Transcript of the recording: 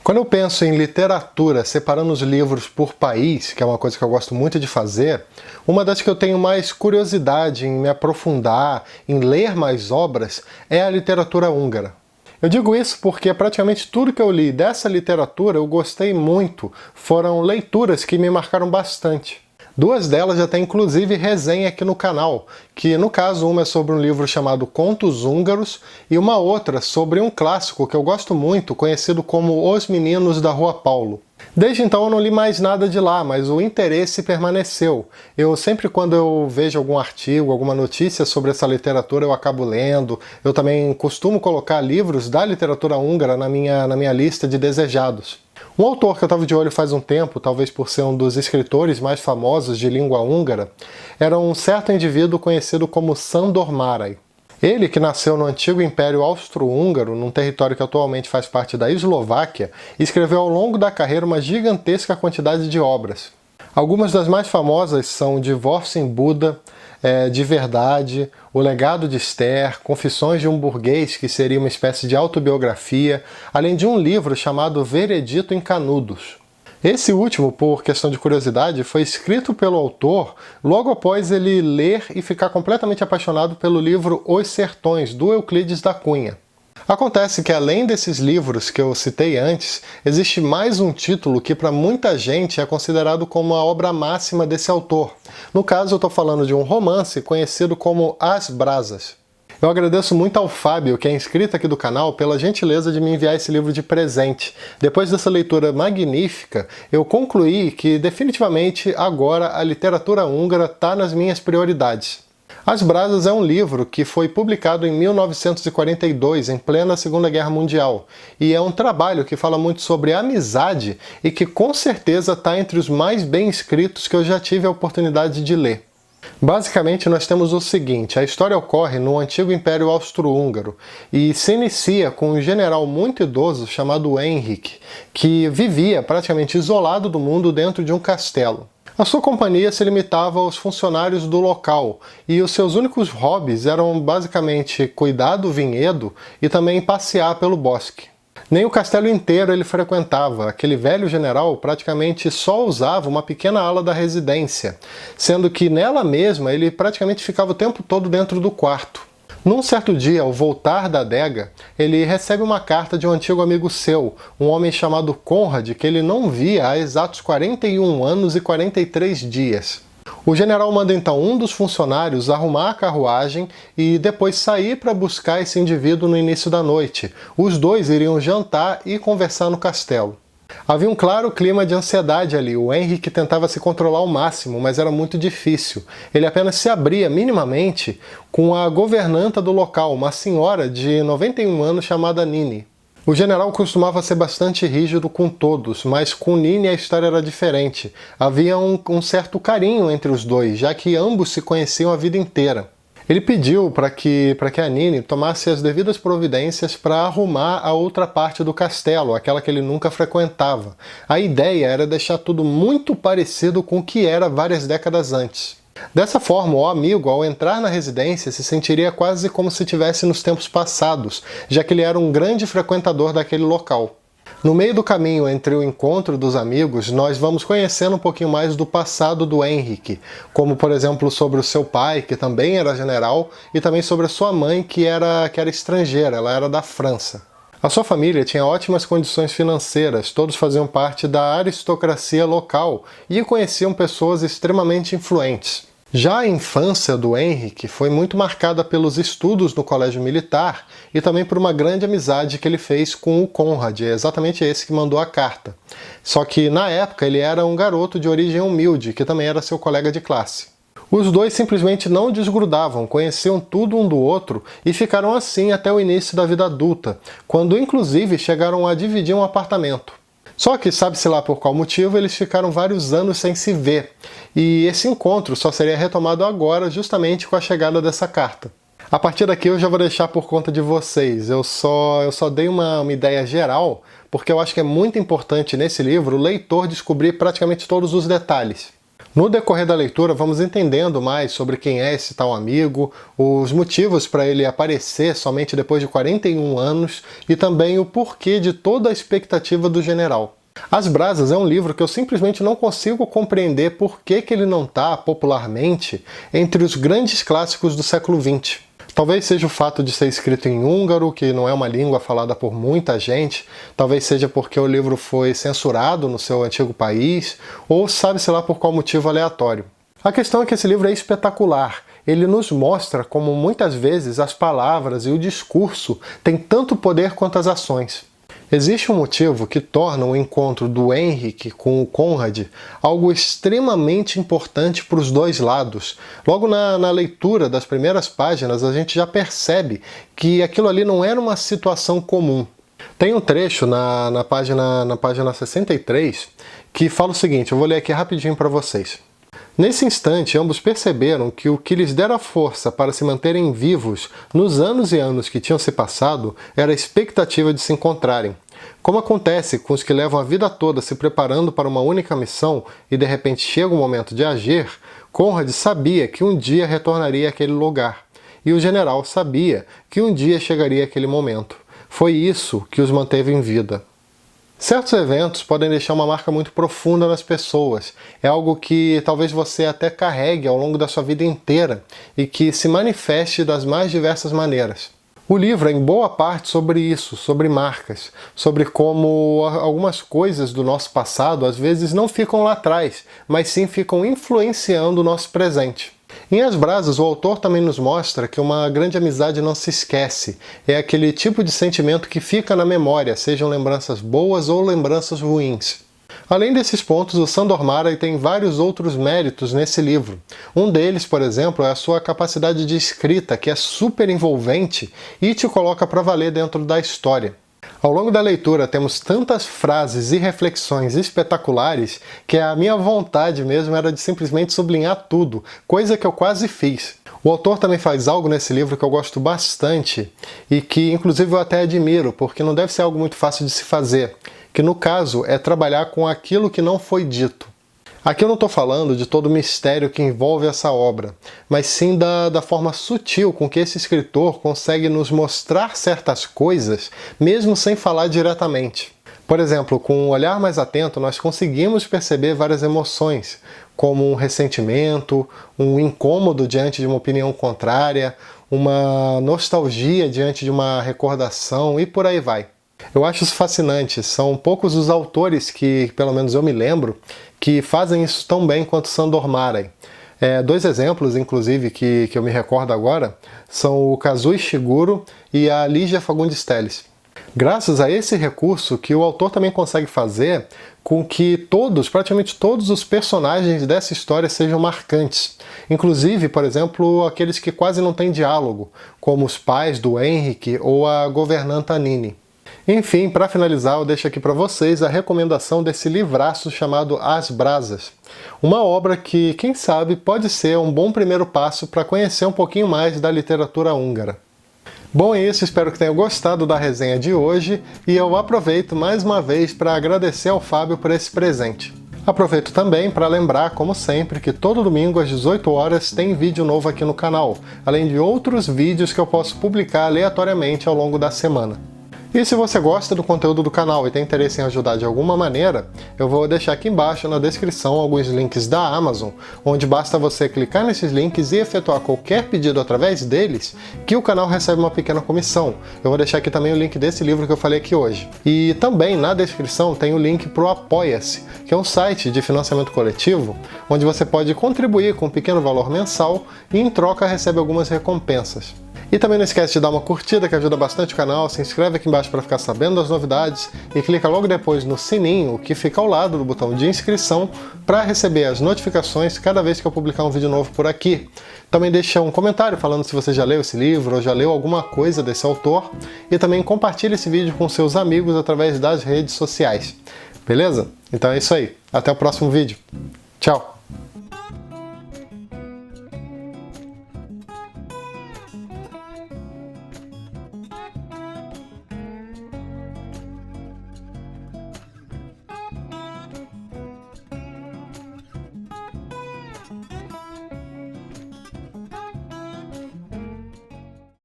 Quando eu penso em literatura, separando os livros por país, que é uma coisa que eu gosto muito de fazer, uma das que eu tenho mais curiosidade em me aprofundar, em ler mais obras, é a literatura húngara. Eu digo isso porque praticamente tudo que eu li dessa literatura eu gostei muito, foram leituras que me marcaram bastante. Duas delas já tem inclusive resenha aqui no canal, que no caso uma é sobre um livro chamado Contos Húngaros e uma outra sobre um clássico que eu gosto muito, conhecido como Os Meninos da Rua Paulo. Desde então eu não li mais nada de lá, mas o interesse permaneceu. Eu sempre quando eu vejo algum artigo, alguma notícia sobre essa literatura eu acabo lendo. Eu também costumo colocar livros da literatura húngara na minha lista de desejados. Um autor que eu estava de olho faz um tempo, talvez por ser um dos escritores mais famosos de língua húngara, era um certo indivíduo conhecido como Sándor Márai. Ele, que nasceu no antigo Império Austro-Húngaro, num território que atualmente faz parte da Eslováquia, escreveu ao longo da carreira uma gigantesca quantidade de obras. Algumas das mais famosas são Divórcio em Buda, De Verdade, O Legado de Esther, Confissões de um Burguês, que seria uma espécie de autobiografia, além de um livro chamado Veredito em Canudos. Esse último, por questão de curiosidade, foi escrito pelo autor logo após ele ler e ficar completamente apaixonado pelo livro Os Sertões, do Euclides da Cunha. Acontece que além desses livros que eu citei antes, existe mais um título que para muita gente é considerado como a obra máxima desse autor. No caso eu estou falando de um romance conhecido como As Brasas. Eu agradeço muito ao Fábio, que é inscrito aqui do canal, pela gentileza de me enviar esse livro de presente. Depois dessa leitura magnífica, eu concluí que definitivamente agora a literatura húngara está nas minhas prioridades. As Brasas é um livro que foi publicado em 1942, em plena Segunda Guerra Mundial, e é um trabalho que fala muito sobre amizade e que com certeza está entre os mais bem escritos que eu já tive a oportunidade de ler. Basicamente, nós temos o seguinte: a história ocorre no antigo Império Austro-Húngaro e se inicia com um general muito idoso chamado Henrik, que vivia praticamente isolado do mundo dentro de um castelo. A sua companhia se limitava aos funcionários do local e os seus únicos hobbies eram basicamente cuidar do vinhedo e também passear pelo bosque. Nem o castelo inteiro ele frequentava, aquele velho general praticamente só usava uma pequena ala da residência, sendo que nela mesma ele praticamente ficava o tempo todo dentro do quarto. Num certo dia, ao voltar da adega, ele recebe uma carta de um antigo amigo seu, um homem chamado Conrad, que ele não via há exatos 41 anos e 43 dias. O general manda então um dos funcionários arrumar a carruagem e depois sair para buscar esse indivíduo no início da noite. Os dois iriam jantar e conversar no castelo. Havia um claro clima de ansiedade ali. O Henrik tentava se controlar ao máximo, mas era muito difícil. Ele apenas se abria minimamente com a governanta do local, uma senhora de 91 anos chamada Nini. O general costumava ser bastante rígido com todos, mas com Nini a história era diferente. Havia um certo carinho entre os dois, já que ambos se conheciam a vida inteira. Ele pediu para que a Nini tomasse as devidas providências para arrumar a outra parte do castelo, aquela que ele nunca frequentava. A ideia era deixar tudo muito parecido com o que era várias décadas antes. Dessa forma, o amigo, ao entrar na residência, se sentiria quase como se estivesse nos tempos passados, já que ele era um grande frequentador daquele local. No meio do caminho entre o encontro dos amigos, nós vamos conhecendo um pouquinho mais do passado do Henrik, como por exemplo sobre o seu pai, que também era general, e também sobre a sua mãe, que era estrangeira, ela era da França. A sua família tinha ótimas condições financeiras, todos faziam parte da aristocracia local e conheciam pessoas extremamente influentes. Já a infância do Henrik foi muito marcada pelos estudos no colégio militar e também por uma grande amizade que ele fez com o Conrad, é exatamente esse que mandou a carta. Só que na época ele era um garoto de origem humilde, que também era seu colega de classe. Os dois simplesmente não desgrudavam, conheciam tudo um do outro e ficaram assim até o início da vida adulta, quando inclusive chegaram a dividir um apartamento. Só que, sabe-se lá por qual motivo, eles ficaram vários anos sem se ver, e esse encontro só seria retomado agora justamente com a chegada dessa carta. A partir daqui eu já vou deixar por conta de vocês, eu só dei uma ideia geral, porque eu acho que é muito importante nesse livro o leitor descobrir praticamente todos os detalhes. No decorrer da leitura, vamos entendendo mais sobre quem é esse tal amigo, os motivos para ele aparecer somente depois de 41 anos e também o porquê de toda a expectativa do general. As Brasas é um livro que eu simplesmente não consigo compreender por que ele não está, popularmente, entre os grandes clássicos do século XX. Talvez seja o fato de ser escrito em húngaro, que não é uma língua falada por muita gente, talvez seja porque o livro foi censurado no seu antigo país, ou sabe-se lá por qual motivo aleatório. A questão é que esse livro é espetacular. Ele nos mostra como muitas vezes as palavras e o discurso têm tanto poder quanto as ações. Existe um motivo que torna o encontro do Henrik com o Konrad algo extremamente importante para os dois lados. Logo na leitura das primeiras páginas, a gente já percebe que aquilo ali não era uma situação comum. Tem um trecho na página 63 que fala o seguinte, eu vou ler aqui rapidinho para vocês. Nesse instante, ambos perceberam que o que lhes dera força para se manterem vivos nos anos e anos que tinham se passado era a expectativa de se encontrarem. Como acontece com os que levam a vida toda se preparando para uma única missão e de repente chega o momento de agir, Konrad sabia que um dia retornaria àquele lugar. E o general sabia que um dia chegaria aquele momento. Foi isso que os manteve em vida. Certos eventos podem deixar uma marca muito profunda nas pessoas. É algo que talvez você até carregue ao longo da sua vida inteira e que se manifeste das mais diversas maneiras. O livro é em boa parte sobre isso, sobre marcas, sobre como algumas coisas do nosso passado às vezes não ficam lá atrás, mas sim ficam influenciando o nosso presente. Em As Brasas, o autor também nos mostra que uma grande amizade não se esquece. É aquele tipo de sentimento que fica na memória, sejam lembranças boas ou lembranças ruins. Além desses pontos, o Sándor Márai tem vários outros méritos nesse livro. Um deles, por exemplo, é a sua capacidade de escrita, que é super envolvente e te coloca para valer dentro da história. Ao longo da leitura temos tantas frases e reflexões espetaculares que a minha vontade mesmo era de simplesmente sublinhar tudo, coisa que eu quase fiz. O autor também faz algo nesse livro que eu gosto bastante e que inclusive eu até admiro, porque não deve ser algo muito fácil de se fazer, que no caso é trabalhar com aquilo que não foi dito. Aqui eu não estou falando de todo o mistério que envolve essa obra, mas sim da forma sutil com que esse escritor consegue nos mostrar certas coisas, mesmo sem falar diretamente. Por exemplo, com um olhar mais atento, nós conseguimos perceber várias emoções, como um ressentimento, um incômodo diante de uma opinião contrária, uma nostalgia diante de uma recordação e por aí vai. Eu acho isso fascinante, são poucos os autores que, pelo menos eu me lembro, que fazem isso tão bem quanto Sándor Márai. Dois exemplos, inclusive, que eu me recordo agora, são o Kazuo Ishiguro e a Lígia Fagundes Telles. Graças a esse recurso que o autor também consegue fazer com que praticamente todos os personagens dessa história sejam marcantes. Inclusive, por exemplo, aqueles que quase não têm diálogo, como os pais do Henrik ou a governanta Nini. Enfim, para finalizar, eu deixo aqui para vocês a recomendação desse livraço chamado As Brasas. Uma obra que, quem sabe, pode ser um bom primeiro passo para conhecer um pouquinho mais da literatura húngara. Bom, é isso, espero que tenham gostado da resenha de hoje e eu aproveito mais uma vez para agradecer ao Fábio por esse presente. Aproveito também para lembrar, como sempre, que todo domingo às 18 horas tem vídeo novo aqui no canal, além de outros vídeos que eu posso publicar aleatoriamente ao longo da semana. E se você gosta do conteúdo do canal e tem interesse em ajudar de alguma maneira, eu vou deixar aqui embaixo na descrição alguns links da Amazon, onde basta você clicar nesses links e efetuar qualquer pedido através deles, que o canal recebe uma pequena comissão. Eu vou deixar aqui também o link desse livro que eu falei aqui hoje. E também na descrição tem o link para o Apoia-se, que é um site de financiamento coletivo, onde você pode contribuir com um pequeno valor mensal e em troca recebe algumas recompensas. E também não esquece de dar uma curtida que ajuda bastante o canal, se inscreve aqui embaixo para ficar sabendo das novidades e clica logo depois no sininho que fica ao lado do botão de inscrição para receber as notificações cada vez que eu publicar um vídeo novo por aqui. Também deixa um comentário falando se você já leu esse livro ou já leu alguma coisa desse autor e também compartilha esse vídeo com seus amigos através das redes sociais. Beleza? Então é isso aí. Até o próximo vídeo. Tchau!